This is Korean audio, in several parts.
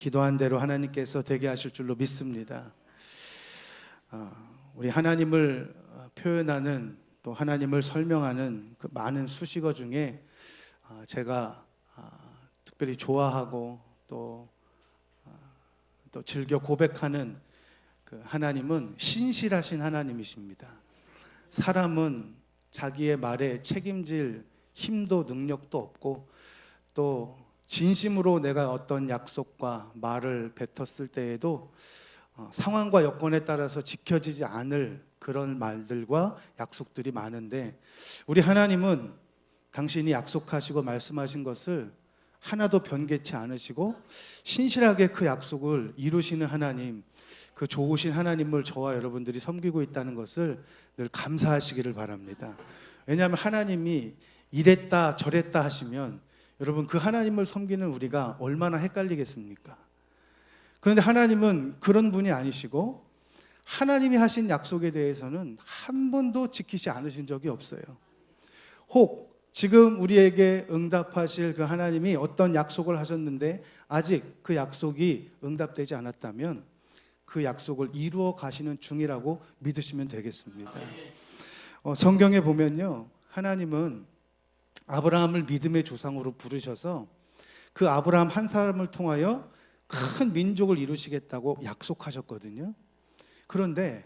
기도한 대로 하나님께서 되게 하실 줄로 믿습니다. 우리 하나님을 표현하는 또 하나님을 설명하는 그 많은 수식어 중에 제가 특별히 좋아하고 또 즐겨 고백하는 그 하나님은 신실하신 하나님이십니다. 사람은 자기의 말에 책임질 힘도 능력도 없고 또 진심으로 내가 어떤 약속과 말을 뱉었을 때에도 상황과 여건에 따라서 지켜지지 않을 그런 말들과 약속들이 많은데, 우리 하나님은 당신이 약속하시고 말씀하신 것을 하나도 변개치 않으시고 신실하게 그 약속을 이루시는 하나님, 그 좋으신 하나님을 저와 여러분들이 섬기고 있다는 것을 늘 감사하시기를 바랍니다. 왜냐하면 하나님이 이랬다 저랬다 하시면 여러분, 그 하나님을 섬기는 우리가 얼마나 헷갈리겠습니까? 그런데 하나님은 그런 분이 아니시고 하나님이 하신 약속에 대해서는 한 번도 지키지 않으신 적이 없어요. 혹 지금 우리에게 응답하실 그 하나님이 어떤 약속을 하셨는데 아직 그 약속이 응답되지 않았다면 그 약속을 이루어 가시는 중이라고 믿으시면 되겠습니다. 성경에 보면요, 하나님은 아브라함을 믿음의 조상으로 부르셔서 그 아브라함 한 사람을 통하여 큰 민족을 이루시겠다고 약속하셨거든요. 그런데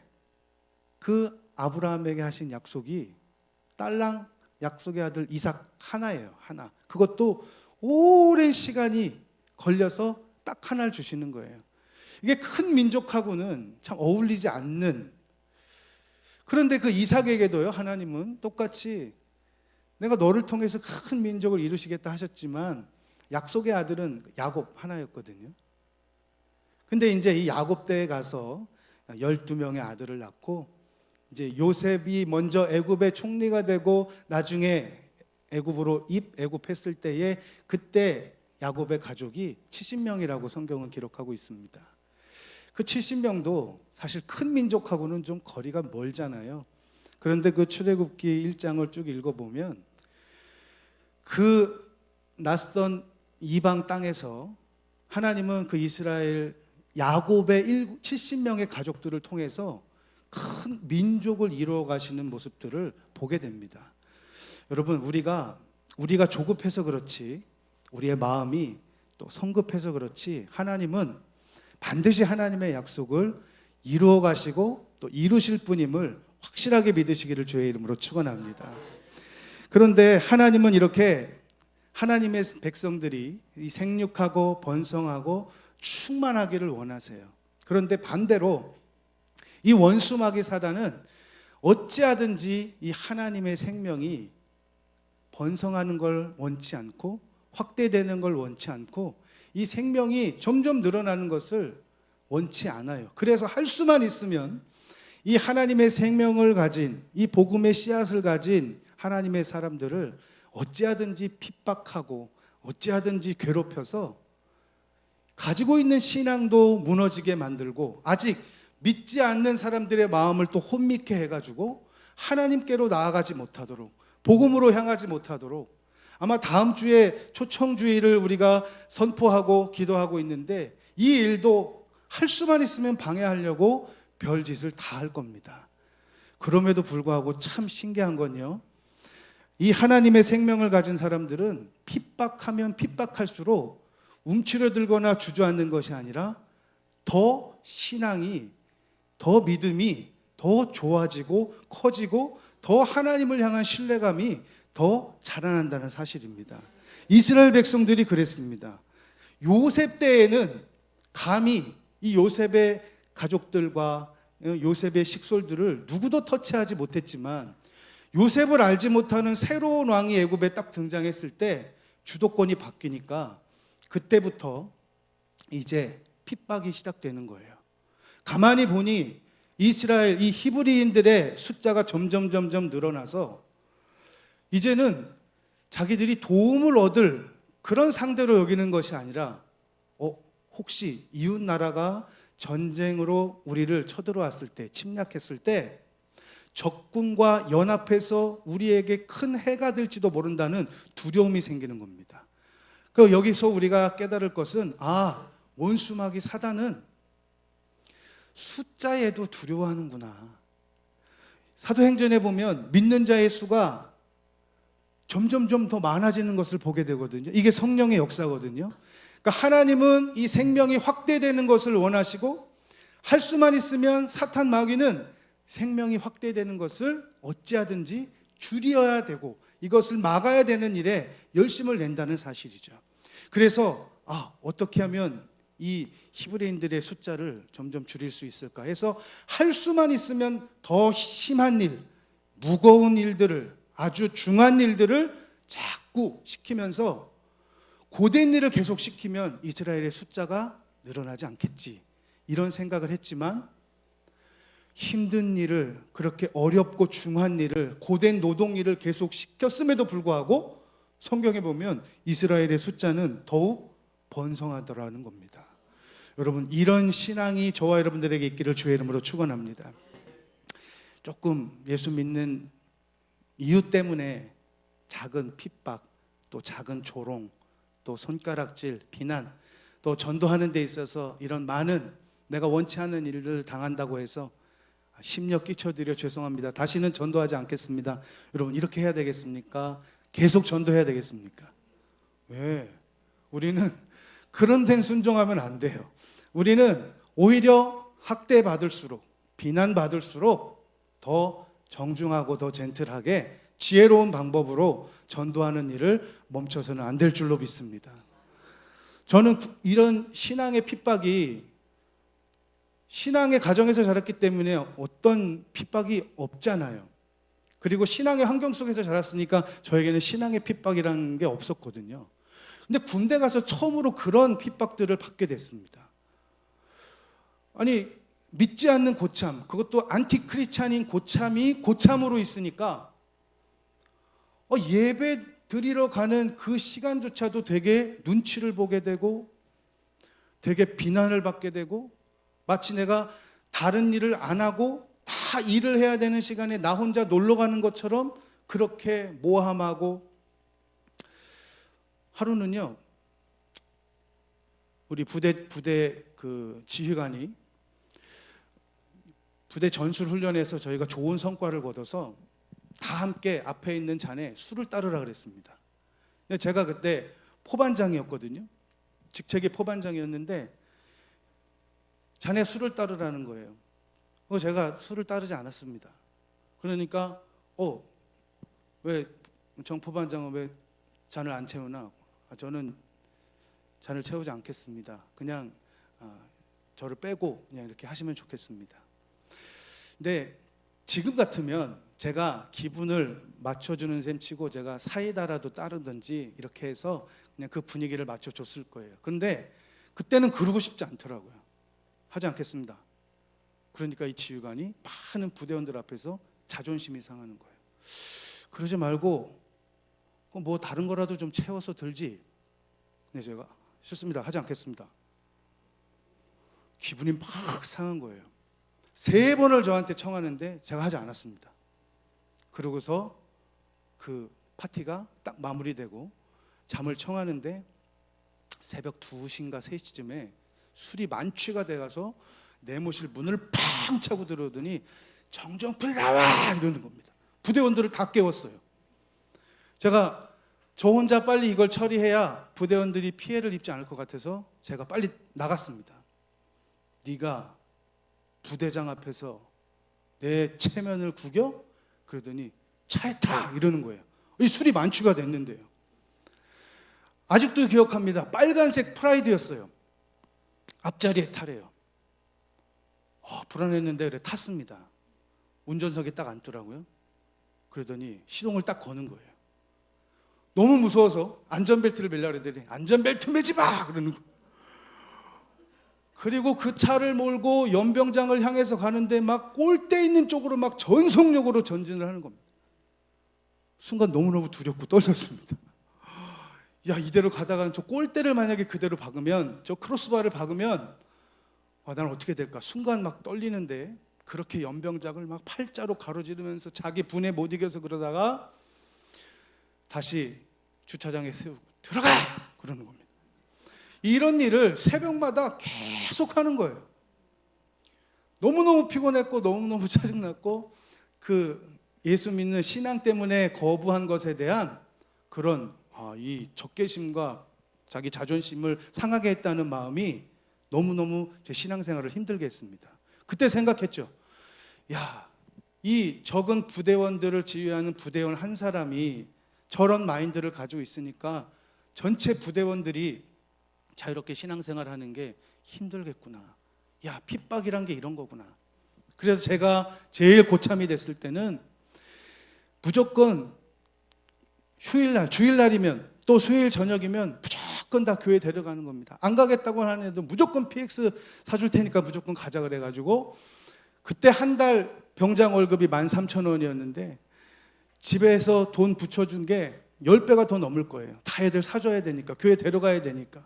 그 아브라함에게 하신 약속이 딸랑 약속의 아들 이삭 하나예요. 하나. 그것도 오랜 시간이 걸려서 딱 하나를 주시는 거예요. 이게 큰 민족하고는 참 어울리지 않는, 그런데 그 이삭에게도요, 하나님은 똑같이 내가 너를 통해서 큰 민족을 이루시겠다 하셨지만 약속의 아들은 야곱 하나였거든요. 근데 이제 이 야곱 때에 가서 12명의 아들을 낳고 이제 요셉이 먼저 애굽의 총리가 되고 나중에 애굽으로 애굽했을 때에 그때 야곱의 가족이 70명이라고 성경은 기록하고 있습니다. 그 70명도 사실 큰 민족하고는 좀 거리가 멀잖아요. 그런데 그 출애굽기 1장을 쭉 읽어보면 그 낯선 이방 땅에서 하나님은 그 이스라엘 야곱의 70명의 가족들을 통해서 큰 민족을 이루어 가시는 모습들을 보게 됩니다. 여러분, 우리가 조급해서 그렇지, 우리의 마음이 또 성급해서 그렇지, 하나님은 반드시 하나님의 약속을 이루어 가시고 또 이루실 분임을 확실하게 믿으시기를 주의 이름으로 축원합니다. 그런데 하나님은 이렇게 하나님의 백성들이 생육하고 번성하고 충만하기를 원하세요. 그런데 반대로 이 원수마귀 사단은 어찌하든지 이 하나님의 생명이 번성하는 걸 원치 않고 확대되는 걸 원치 않고 이 생명이 점점 늘어나는 것을 원치 않아요. 그래서 할 수만 있으면 이 하나님의 생명을 가진, 이 복음의 씨앗을 가진 하나님의 사람들을 어찌하든지 핍박하고 어찌하든지 괴롭혀서 가지고 있는 신앙도 무너지게 만들고 아직 믿지 않는 사람들의 마음을 또 혼미케 해가지고 하나님께로 나아가지 못하도록, 복음으로 향하지 못하도록, 아마 다음 주에 초청주의를 우리가 선포하고 기도하고 있는데 이 일도 할 수만 있으면 방해하려고 별짓을 다 할 겁니다. 그럼에도 불구하고 참 신기한 건요, 이 하나님의 생명을 가진 사람들은 핍박하면 핍박할수록 움츠러들거나 주저앉는 것이 아니라 더 신앙이, 더 믿음이 더 좋아지고 커지고 더 하나님을 향한 신뢰감이 더 자라난다는 사실입니다. 이스라엘 백성들이 그랬습니다. 요셉 때에는 감히 이 요셉의 가족들과 요셉의 식솔들을 누구도 터치하지 못했지만 요셉을 알지 못하는 새로운 왕이 애굽에 딱 등장했을 때 주도권이 바뀌니까 그때부터 이제 핍박이 시작되는 거예요. 가만히 보니 이스라엘 이 히브리인들의 숫자가 점점 늘어나서 이제는 자기들이 도움을 얻을 그런 상대로 여기는 것이 아니라 혹시 이웃 나라가 전쟁으로 우리를 쳐들어왔을 때, 침략했을 때 적군과 연합해서 우리에게 큰 해가 될지도 모른다는 두려움이 생기는 겁니다. 그 여기서 우리가 깨달을 것은 원수마귀 사단은 숫자에도 두려워하는구나. 사도행전에 보면 믿는 자의 수가 점점점 더 많아지는 것을 보게 되거든요. 이게 성령의 역사거든요. 그러니까 하나님은 이 생명이 확대되는 것을 원하시고, 할 수만 있으면 사탄 마귀는 생명이 확대되는 것을 어찌하든지 줄여야 되고 이것을 막아야 되는 일에 열심을 낸다는 사실이죠. 그래서 어떻게 하면 이 히브리인들의 숫자를 점점 줄일 수 있을까 해서 할 수만 있으면 더 심한 일, 무거운 일들을, 아주 중한 일들을 자꾸 시키면서 고된 일을 계속 시키면 이스라엘의 숫자가 늘어나지 않겠지, 이런 생각을 했지만, 힘든 일을, 그렇게 어렵고 중한 일을, 고된 노동 일을 계속 시켰음에도 불구하고 성경에 보면 이스라엘의 숫자는 더욱 번성하더라는 겁니다. 여러분, 이런 신앙이 저와 여러분들에게 있기를 주의 이름으로 축원합니다. 조금 예수 믿는 이유 때문에 작은 핍박, 또 작은 조롱, 또 손가락질, 비난, 또 전도하는 데 있어서 이런 많은 내가 원치 않는 일을 당한다고 해서 심려 끼쳐드려 죄송합니다, 다시는 전도하지 않겠습니다. 여러분, 이렇게 해야 되겠습니까? 계속 전도해야 되겠습니까? 왜? 우리는 그런 데는 순종하면 안 돼요. 우리는 오히려 학대받을수록, 비난받을수록 더 정중하고 더 젠틀하게 지혜로운 방법으로 전도하는 일을 멈춰서는 안 될 줄로 믿습니다. 저는 이런 신앙의 핍박이, 신앙의 가정에서 자랐기 때문에 어떤 핍박이 없잖아요. 그리고 신앙의 환경 속에서 자랐으니까 저에게는 신앙의 핍박이라는 게 없었거든요. 근데 군대 가서 처음으로 그런 핍박들을 받게 됐습니다. 아니, 믿지 않는 고참, 그것도 안티크리스찬인 고참이 고참으로 있으니까 예배 드리러 가는 그 시간조차도 되게 눈치를 보게 되고 되게 비난을 받게 되고, 마치 내가 다른 일을 안 하고 다 일을 해야 되는 시간에 나 혼자 놀러 가는 것처럼 그렇게 모함하고, 하루는요, 우리 부대 그 지휘관이 부대 전술 훈련에서 저희가 좋은 성과를 거둬서 다 함께 앞에 있는 잔에 술을 따르라 그랬습니다. 근데 제가 그때 포반장이었거든요. 직책이 포반장이었는데 잔에 술을 따르라는 거예요. 제가 술을 따르지 않았습니다. 그러니까 왜 정 포반장은 왜 잔을 안 채우나? 저는 잔을 채우지 않겠습니다. 그냥 저를 빼고 그냥 이렇게 하시면 좋겠습니다. 근데 지금 같으면 제가 기분을 맞춰주는 셈 치고 제가 사이다라도 따르든지 이렇게 해서 그냥 그 분위기를 맞춰줬을 거예요. 그런데 그때는 그러고 싶지 않더라고요. 하지 않겠습니다. 그러니까 이 지휘관이 많은 부대원들 앞에서 자존심이 상하는 거예요. 그러지 말고 뭐 다른 거라도 좀 채워서 들지. 네, 제가 싫습니다, 하지 않겠습니다. 기분이 막 상한 거예요. 3번을 저한테 청하는데 제가 하지 않았습니다. 그러고서 그 파티가 딱 마무리되고 잠을 청하는데 새벽 2시인가 3시쯤에 술이 만취가 돼가서 내무실 문을 팡 차고 들어오더니 정정필 나와 이러는 겁니다. 부대원들을 다 깨웠어요. 제가 저 혼자 빨리 이걸 처리해야 부대원들이 피해를 입지 않을 것 같아서 제가 빨리 나갔습니다. 네가 부대장 앞에서 내 체면을 구겨? 그러더니 차에 타! 이러는 거예요. 이 술이 만취가 됐는데요. 아직도 기억합니다. 빨간색 프라이드였어요. 앞자리에 타래요. 불안했는데 그래 탔습니다. 운전석에 딱 앉더라고요. 그러더니 시동을 딱 거는 거예요. 너무 무서워서 안전벨트를 매려고 그랬더니 안전벨트 매지 마! 그러는 거예요. 그리고 그 차를 몰고 연병장을 향해서 가는데 막 꼴대 있는 쪽으로 막 전속력으로 전진을 하는 겁니다. 순간 너무너무 두렵고 떨렸습니다. 야, 이대로 가다가 저 꼴대를 만약에 그대로 박으면, 저 크로스바를 박으면 나는 어떻게 될까? 순간 막 떨리는데 그렇게 연병장을 막 팔자로 가로지르면서 자기 분에 못 이겨서 그러다가 다시 주차장에 세우고 들어가! 그러는 겁니다. 이런 일을 새벽마다 계속 하는 거예요. 너무너무 피곤했고 너무너무 짜증났고 그 예수 믿는 신앙 때문에 거부한 것에 대한 그런 이 적개심과 자기 자존심을 상하게 했다는 마음이 너무너무 제 신앙생활을 힘들게 했습니다. 그때 생각했죠. 야, 이 적은 부대원들을 지휘하는 부대원 한 사람이 저런 마인드를 가지고 있으니까 전체 부대원들이 자유롭게 신앙생활을 하는 게 힘들겠구나. 야, 핍박이란 게 이런 거구나. 그래서 제가 제일 고참이 됐을 때는 무조건 휴일날, 주일날이면 또 수요일 저녁이면 무조건 다 교회 데려가는 겁니다. 안 가겠다고 하는 애도 무조건 PX 사줄 테니까 무조건 가자 그래가지고 그때 한 달 병장 월급이 13,000원이었는데 집에서 돈 붙여준 게 10배가 더 넘을 거예요. 다 애들 사줘야 되니까, 교회 데려가야 되니까.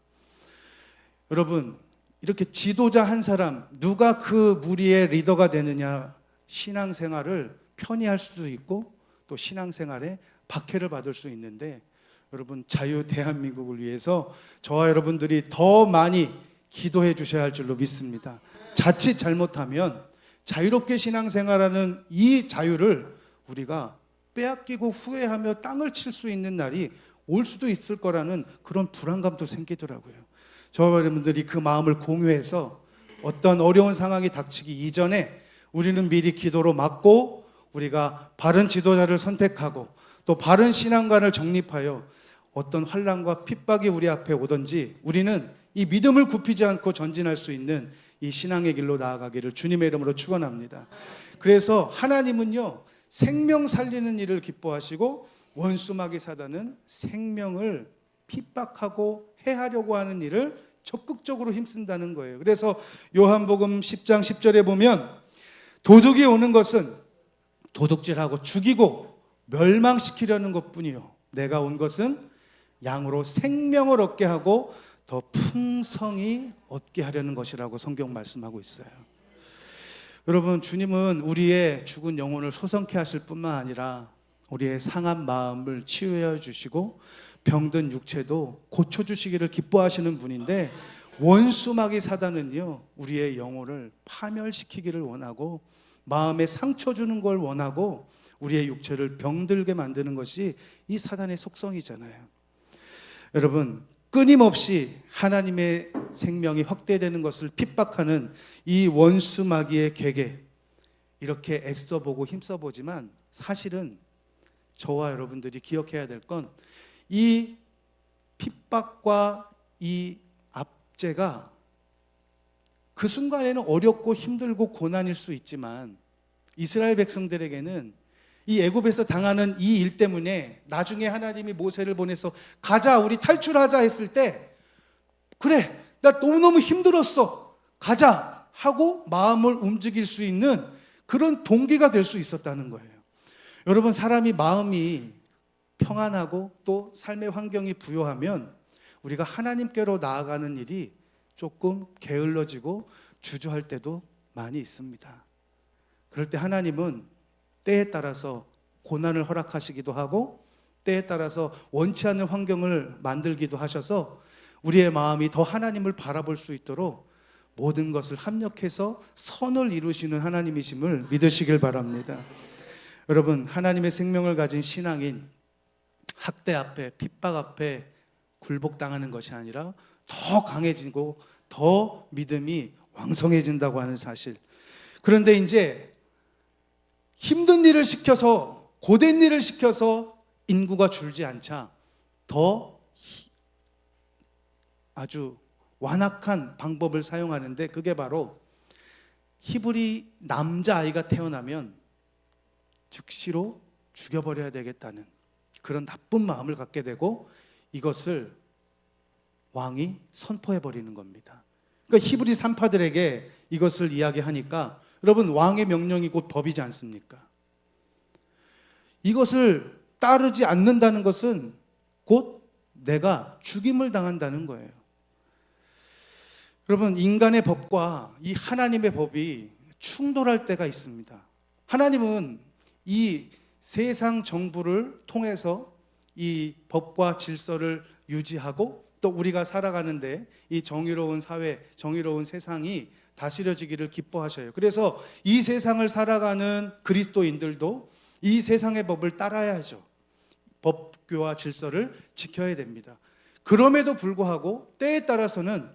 여러분, 이렇게 지도자 한 사람, 누가 그 무리의 리더가 되느냐, 신앙생활을 편히 할 수도 있고 또 신앙생활에 박해를 받을 수 있는데, 여러분, 자유 대한민국을 위해서 저와 여러분들이 더 많이 기도해 주셔야 할 줄로 믿습니다. 자칫 잘못하면 자유롭게 신앙생활하는 이 자유를 우리가 빼앗기고 후회하며 땅을 칠 수 있는 날이 올 수도 있을 거라는 그런 불안감도 생기더라고요. 저와 여러분들이 그 마음을 공유해서 어떤 어려운 상황이 닥치기 이전에 우리는 미리 기도로 막고 우리가 바른 지도자를 선택하고 또 바른 신앙관을 정립하여 어떤 환난과 핍박이 우리 앞에 오든지 우리는 이 믿음을 굽히지 않고 전진할 수 있는 이 신앙의 길로 나아가기를 주님의 이름으로 축원합니다. 그래서 하나님은요, 생명 살리는 일을 기뻐하시고 원수 마귀 사단은 생명을 핍박하고 해하려고 하는 일을 적극적으로 힘쓴다는 거예요. 그래서 요한복음 10장 10절에 보면 도둑이 오는 것은 도둑질하고 죽이고 멸망시키려는 것뿐이요, 내가 온 것은 양으로 생명을 얻게 하고 더 풍성히 얻게 하려는 것이라고 성경 말씀하고 있어요. 여러분, 주님은 우리의 죽은 영혼을 소성케 하실 뿐만 아니라 우리의 상한 마음을 치유해 주시고 병든 육체도 고쳐주시기를 기뻐하시는 분인데, 원수 마귀 사단은요, 우리의 영혼을 파멸시키기를 원하고 마음에 상처 주는 걸 원하고 우리의 육체를 병들게 만드는 것이 이 사단의 속성이잖아요. 여러분, 끊임없이 하나님의 생명이 확대되는 것을 핍박하는 이 원수 마귀의 계계, 이렇게 애써보고 힘써보지만 사실은 저와 여러분들이 기억해야 될 건 이 핍박과 이 압제가 그 순간에는 어렵고 힘들고 고난일 수 있지만 이스라엘 백성들에게는 이 애굽에서 당하는 이 일 때문에 나중에 하나님이 모세를 보내서 가자, 우리 탈출하자 했을 때, 그래, 나 너무너무 힘들었어, 가자 하고 마음을 움직일 수 있는 그런 동기가 될 수 있었다는 거예요. 여러분, 사람이 마음이 평안하고 또 삶의 환경이 부요하면 우리가 하나님께로 나아가는 일이 조금 게을러지고 주저할 때도 많이 있습니다. 그럴 때 하나님은 때에 따라서 고난을 허락하시기도 하고 때에 따라서 원치 않는 환경을 만들기도 하셔서 우리의 마음이 더 하나님을 바라볼 수 있도록 모든 것을 합력해서 선을 이루시는 하나님이심을 믿으시길 바랍니다. 여러분, 하나님의 생명을 가진 신앙인 학대 앞에, 핍박 앞에 굴복당하는 것이 아니라 더 강해지고 더 믿음이 왕성해진다고 하는 사실. 그런데 이제 힘든 일을 시켜서, 고된 일을 시켜서 인구가 줄지 않자 더 아주 완악한 방법을 사용하는데, 그게 바로 히브리 남자아이가 태어나면 즉시로 죽여버려야 되겠다는 그런 나쁜 마음을 갖게 되고 이것을 왕이 선포해버리는 겁니다. 그러니까 히브리 산파들에게 이것을 이야기하니까, 여러분, 왕의 명령이 곧 법이지 않습니까? 이것을 따르지 않는다는 것은 곧 내가 죽임을 당한다는 거예요. 여러분, 인간의 법과 이 하나님의 법이 충돌할 때가 있습니다. 하나님은 이 세상 정부를 통해서 이 법과 질서를 유지하고 또 우리가 살아가는데 이 정의로운 사회, 정의로운 세상이 다스려지기를 기뻐하셔요. 그래서 이 세상을 살아가는 그리스도인들도 이 세상의 법을 따라야죠. 법규와 질서를 지켜야 됩니다. 그럼에도 불구하고 때에 따라서는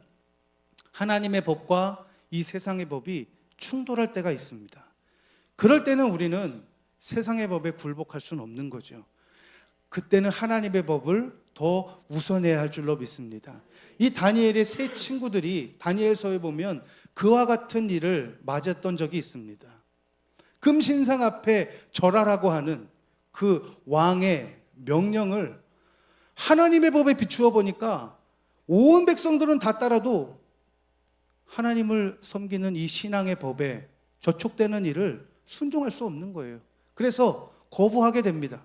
하나님의 법과 이 세상의 법이 충돌할 때가 있습니다. 그럴 때는 우리는 세상의 법에 굴복할 수는 없는 거죠. 그때는 하나님의 법을 더 우선해야 할 줄로 믿습니다. 이 다니엘의 세 친구들이 다니엘서에 보면 그와 같은 일을 맞았던 적이 있습니다. 금신상 앞에 절하라고 하는 그 왕의 명령을 하나님의 법에 비추어 보니까 온 백성들은 다 따라도 하나님을 섬기는 이 신앙의 법에 저촉되는 일을 순종할 수 없는 거예요. 그래서 거부하게 됩니다.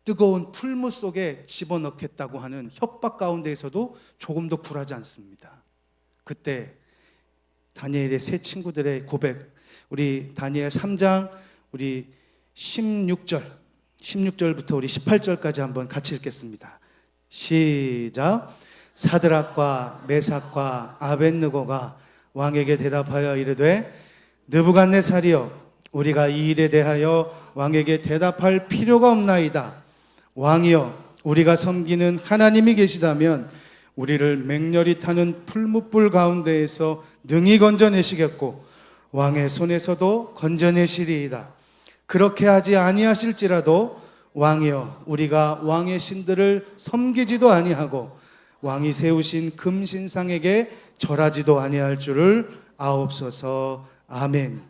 뜨거운 풀무 속에 집어넣겠다고 하는 협박 가운데에서도 조금도 굴하지 않습니다. 그때 다니엘의 세 친구들의 고백, 우리 다니엘 3장 우리 16절부터 우리 18절까지 한번 같이 읽겠습니다. 시작. 사드락과 메삭과 아벳느고가 왕에게 대답하여 이르되 느부갓네살이여, 우리가 이 일에 대하여 왕에게 대답할 필요가 없나이다. 왕이여, 우리가 섬기는 하나님이 계시다면 우리를 맹렬히 타는 풀무불 가운데에서 능히 건져내시겠고 왕의 손에서도 건져내시리이다. 그렇게 하지 아니하실지라도 왕이여, 우리가 왕의 신들을 섬기지도 아니하고 왕이 세우신 금신상에게 절하지도 아니할 줄을 아옵소서. 아멘.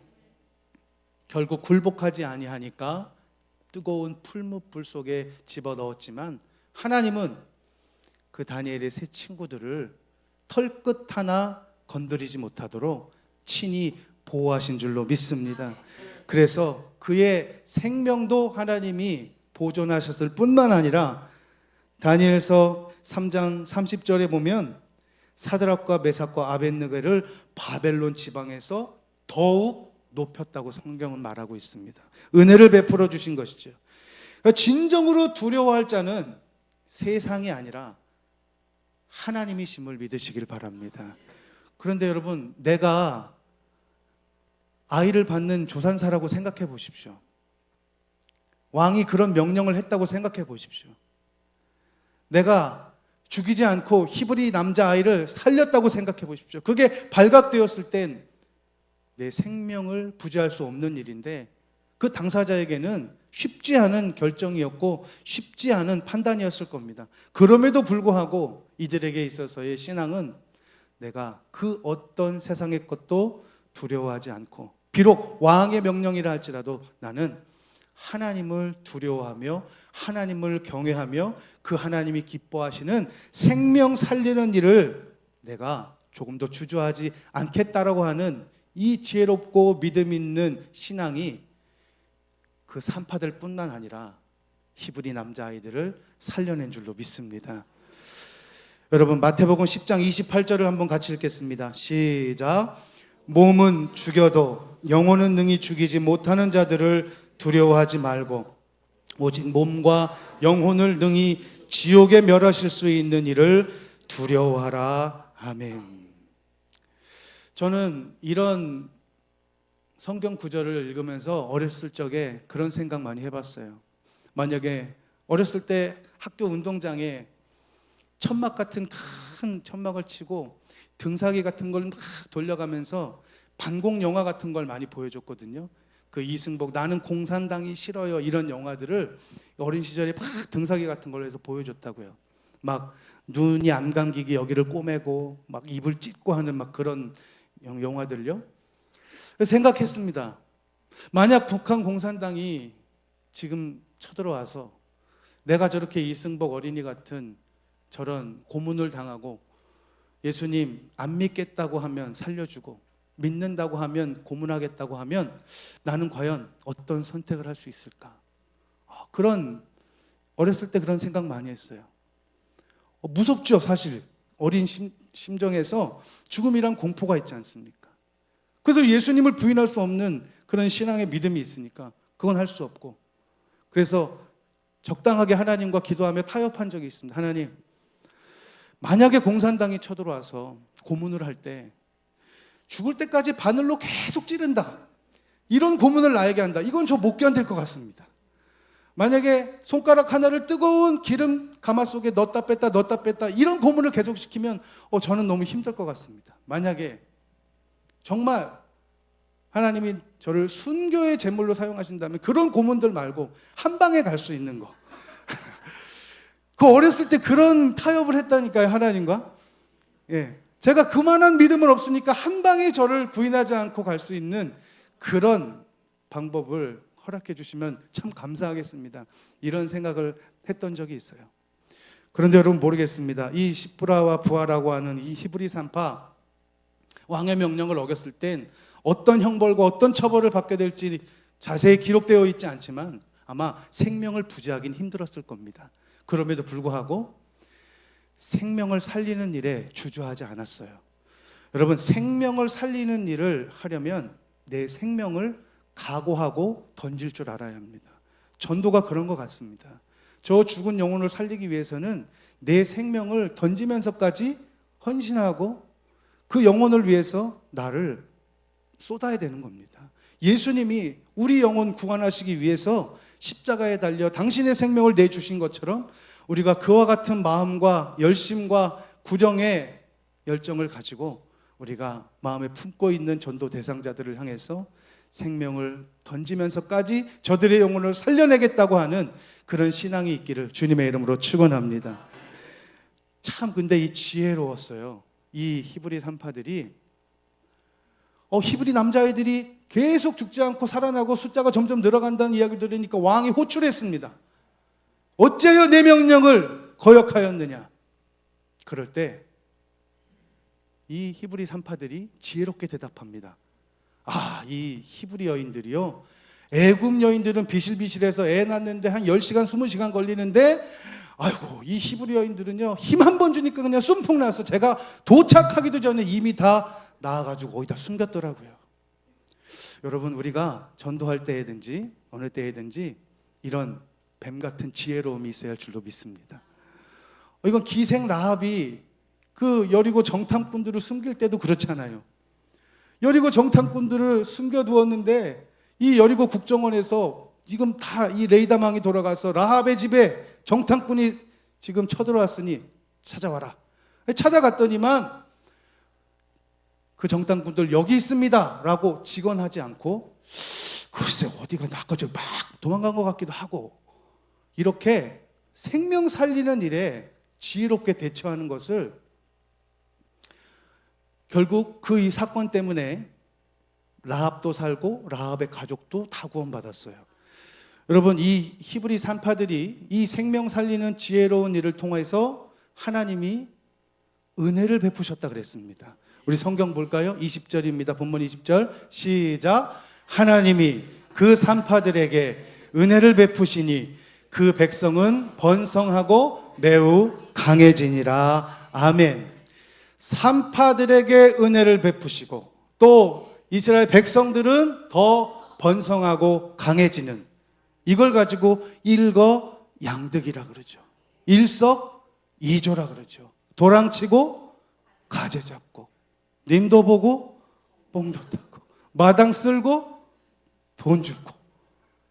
결국 굴복하지 아니하니까 뜨거운 풀무불 속에 집어넣었지만 하나님은 그 다니엘의 세 친구들을 털끝 하나 건드리지 못하도록 친히 보호하신 줄로 믿습니다. 그래서 그의 생명도 하나님이 보존하셨을 뿐만 아니라 다니엘서 3장 30절에 보면 사드락과 메삭과 아벳느고를 바벨론 지방에서 더욱 높였다고 성경은 말하고 있습니다. 은혜를 베풀어 주신 것이죠. 그러니까 진정으로 두려워할 자는 세상이 아니라 하나님이심을 믿으시길 바랍니다. 그런데 여러분, 내가 아이를 받는 조산사라고 생각해 보십시오. 왕이 그런 명령을 했다고 생각해 보십시오. 내가 죽이지 않고 히브리 남자아이를 살렸다고 생각해 보십시오. 그게 발각되었을 땐 내 생명을 부지할 수 없는 일인데 그 당사자에게는 쉽지 않은 결정이었고 쉽지 않은 판단이었을 겁니다. 그럼에도 불구하고 이들에게 있어서의 신앙은 내가 그 어떤 세상의 것도 두려워하지 않고 비록 왕의 명령이라 할지라도 나는 하나님을 두려워하며 하나님을 경외하며 그 하나님이 기뻐하시는 생명 살리는 일을 내가 조금 더 주저하지 않겠다라고 하는 이 지혜롭고 믿음 있는 신앙이 그 산파들 뿐만 아니라 히브리 남자아이들을 살려낸 줄로 믿습니다. 여러분, 마태복음 10장 28절을 한번 같이 읽겠습니다. 시작. 몸은 죽여도 영혼은 능히 죽이지 못하는 자들을 두려워하지 말고 오직 몸과 영혼을 능히 지옥에 멸하실 수 있는 이를 두려워하라. 아멘. 저는 이런 성경 구절을 읽으면서 어렸을 적에 그런 생각 많이 해봤어요. 만약에 어렸을 때 학교 운동장에 천막 같은 큰 천막을 치고 등사기 같은 걸 막 돌려가면서 반공 영화 같은 걸 많이 보여줬거든요. 그 이승복 나는 공산당이 싫어요 이런 영화들을 어린 시절에 막 등사기 같은 걸로 해서 보여줬다고요. 막 눈이 안 감기게 여기를 꼬매고 막 입을 찢고 하는 막 그런 영화들요. 그래서 생각했습니다. 만약 북한 공산당이 지금 쳐들어와서 내가 저렇게 이승복 어린이 같은 저런 고문을 당하고 예수님 안 믿겠다고 하면 살려주고 믿는다고 하면 고문하겠다고 하면 나는 과연 어떤 선택을 할 수 있을까? 그런 어렸을 때 그런 생각 많이 했어요. 무섭죠, 사실. 어린 심정에서 죽음이란 공포가 있지 않습니까? 그래서 예수님을 부인할 수 없는 그런 신앙의 믿음이 있으니까 그건 할 수 없고, 그래서 적당하게 하나님과 기도하며 타협한 적이 있습니다. 하나님, 만약에 공산당이 쳐들어와서 고문을 할 때 죽을 때까지 바늘로 계속 찌른다, 이런 고문을 나에게 한다, 이건 저 못 견딜 것 같습니다. 만약에 손가락 하나를 뜨거운 기름 가마 속에 넣었다 뺐다 이런 고문을 계속 시키면 저는 너무 힘들 것 같습니다. 만약에 정말 하나님이 저를 순교의 제물로 사용하신다면 그런 고문들 말고 한 방에 갈 수 있는 거. 그 어렸을 때 그런 타협을 했다니까요, 하나님과. 예, 제가 그만한 믿음은 없으니까 한 방에 저를 부인하지 않고 갈 수 있는 그런 방법을 허락해 주시면 참 감사하겠습니다. 이런 생각을 했던 적이 있어요. 그런데 여러분, 모르겠습니다. 이 십브라와 부하라고 하는 이 히브리 산파, 왕의 명령을 어겼을 땐 어떤 형벌과 어떤 처벌을 받게 될지 자세히 기록되어 있지 않지만 아마 생명을 부지하긴 힘들었을 겁니다. 그럼에도 불구하고 생명을 살리는 일에 주저하지 않았어요. 여러분, 생명을 살리는 일을 하려면 내 생명을 각오하고 던질 줄 알아야 합니다. 전도가 그런 것 같습니다. 저 죽은 영혼을 살리기 위해서는 내 생명을 던지면서까지 헌신하고 그 영혼을 위해서 나를 쏟아야 되는 겁니다. 예수님이 우리 영혼 구원하시기 위해서 십자가에 달려 당신의 생명을 내주신 것처럼 우리가 그와 같은 마음과 열심과 구령의 열정을 가지고 우리가 마음에 품고 있는 전도 대상자들을 향해서 생명을 던지면서까지 저들의 영혼을 살려내겠다고 하는 그런 신앙이 있기를 주님의 이름으로 축원합니다. 참 근데 이 지혜로웠어요. 이 히브리 산파들이 히브리 남자애들이 계속 죽지 않고 살아나고 숫자가 점점 늘어간다는 이야기를 들으니까 왕이 호출했습니다. 어째여 내 명령을 거역하였느냐. 그럴 때 이 히브리 산파들이 지혜롭게 대답합니다. 이 히브리 여인들이요, 애굽 여인들은 비실비실해서 애 낳는데 한 10시간 20시간 걸리는데 아이고, 이 히브리 여인들은요 힘 한 번 주니까 그냥 쏨풍 나서 제가 도착하기도 전에 이미 다 나와가지고 어디다 숨겼더라고요. 여러분, 우리가 전도할 때든지 어느 때든지 이런 뱀 같은 지혜로움이 있어야 할 줄로 믿습니다. 이건 기생 라합이 그 여리고 정탐꾼들을 숨길 때도 그렇잖아요. 여리고 정탐꾼들을 숨겨두었는데 이 여리고 국정원에서 지금 다 이 레이더망이 돌아가서 라합의 집에 정탐꾼이 지금 쳐들어왔으니 찾아와라. 찾아갔더니만 그 정탐꾼들 여기 있습니다 라고 직언하지 않고, 글쎄 어디가 아까 저 막 도망간 것 같기도 하고, 이렇게 생명 살리는 일에 지혜롭게 대처하는 것을, 결국 그 이 사건 때문에 라합도 살고 라합의 가족도 다 구원받았어요. 여러분, 이 히브리 산파들이 이 생명 살리는 지혜로운 일을 통해서 하나님이 은혜를 베푸셨다 그랬습니다. 우리 성경 볼까요? 20절입니다. 본문 20절 시작. 하나님이 그 산파들에게 은혜를 베푸시니 그 백성은 번성하고 매우 강해지니라. 아멘. 산파들에게 은혜를 베푸시고 또 이스라엘 백성들은 더 번성하고 강해지는, 이걸 가지고 일거양득이라 그러죠. 일석이조라 그러죠. 도랑치고 가재 잡고 님도 보고 뽕도 타고 마당 쓸고 돈 주고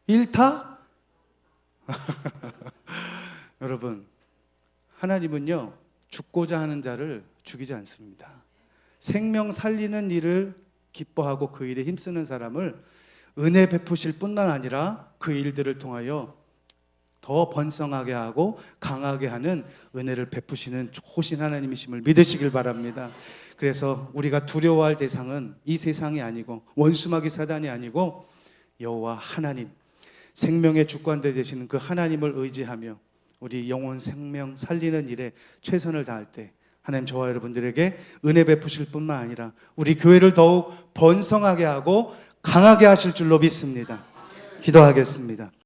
일타. 여러분, 하나님은요 죽고자 하는 자를 죽이지 않습니다. 생명 살리는 일을 기뻐하고 그 일에 힘쓰는 사람을 은혜 베푸실 뿐만 아니라 그 일들을 통하여 더 번성하게 하고 강하게 하는 은혜를 베푸시는 좋으신 하나님이심을 믿으시길 바랍니다. 그래서 우리가 두려워할 대상은 이 세상이 아니고 원수마귀 사단이 아니고 여호와 하나님, 생명의 주권자 되시는 그 하나님을 의지하며 우리 영혼 생명 살리는 일에 최선을 다할 때 하나님 저와 여러분들에게 은혜 베푸실 뿐만 아니라 우리 교회를 더욱 번성하게 하고 강하게 하실 줄로 믿습니다. 기도하겠습니다.